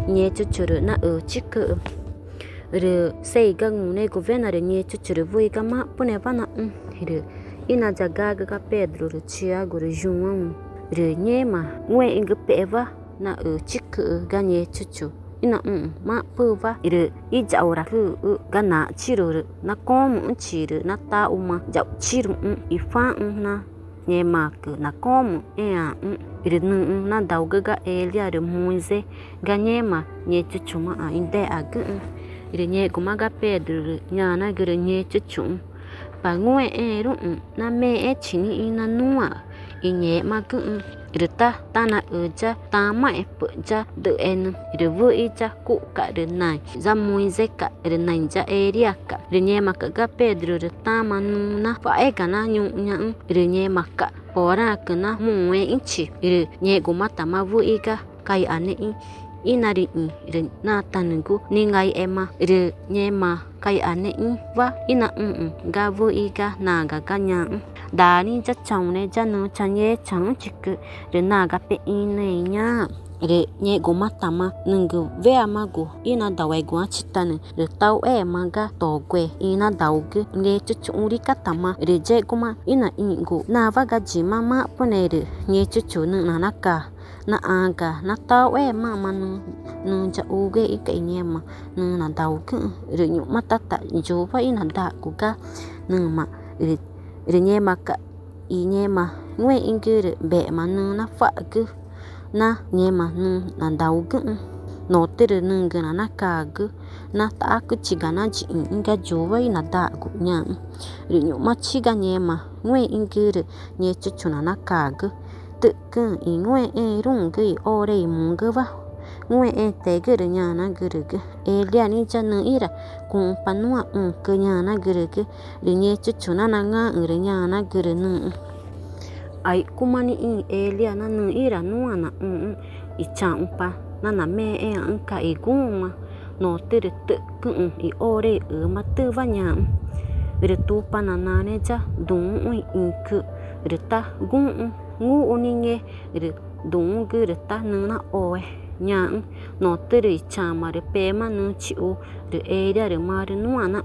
nhé chuchuru na ở chiku rồi xây ga ngune go vena rồi nhé chuchuru vui ga ma pune vana rồi ina jaga ga Pedro rồi chia rồi João rồi nhé mà ngwe inga peva na ở chiku ga nhé chuchu ina ma puva rồi i jaura hu ga na chiru na kom chiru na ta uma jau chiru i fa na nhé mà cứ na kom rồi na dau ga elia rồi Moise ga nhé mà nhé chuchu ma inde ag rồi nhé kuma ga Pedro nhà na rồi nhé chuchu và ngwe ru na me chini ina nuwa i nhé mà cứ rồi ta na ja ta mai pu ja de en rồi vui ja ku ka rồi này ra Moise ka rồi này ja elia ka rồi nhé mà ga Pedro rồi ta ma na phải ka na nyu nhang rồi nhé mà ka ora ka na muwe inchi rồi nhé kuma ta ma vui ka kai ane inari rồi na tanungu ningai ema rồi nhé mà kai ane va ina ga vui ka na ga nyang đa ni cha chong ne cha no cha ye chang chik rồi na ga pe này nhá rồi nhé goma tama nungu ve amagu ina dawai gwa chitane rồi tau ma ga to kwe ina daugu nge chuchuri ka tama rồi je goma ina ingu na va ga jima ma pone rồi nhé chuchu na naka na aga na tau ma nu cha uge cái nhé mà nu na daugu rồi nyu mata ta jo va ina da ku ga nu ma rồi nhé mà ka i nhé mà ngwe ingir be mà nu na fa gu na nhé mà nu na dau gu no tere nu ga na ka gu na ta ku chi ga na ji inga jo vai na da gu nya ri nyu ma chi ga nhé mà ngwe ingir nhé chu na ka gu tự ku i ngwe rung gu o re mu gu va ngwe te gu nya na gu gu lia ni cha nu ira kun panua ku nya na gu gu ri nhé chu na nga ri nya na gu nu ai kumani elia na nu ira nuana i champa na me ka i guma no tere ku i ore ma tu vanya re tu panana ne ja dun ku re ta gun ngu oninge re dun gu re ta na oe nya no tere chama re pe ma nu chi o re elia re ma re nuana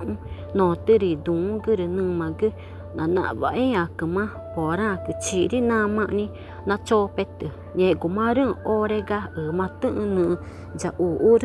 no tere dun gu re nu ma gu na vai akma pora ke chiri nama ni na chopet nhé của ma rừng orega ở mặt tự nữ ja u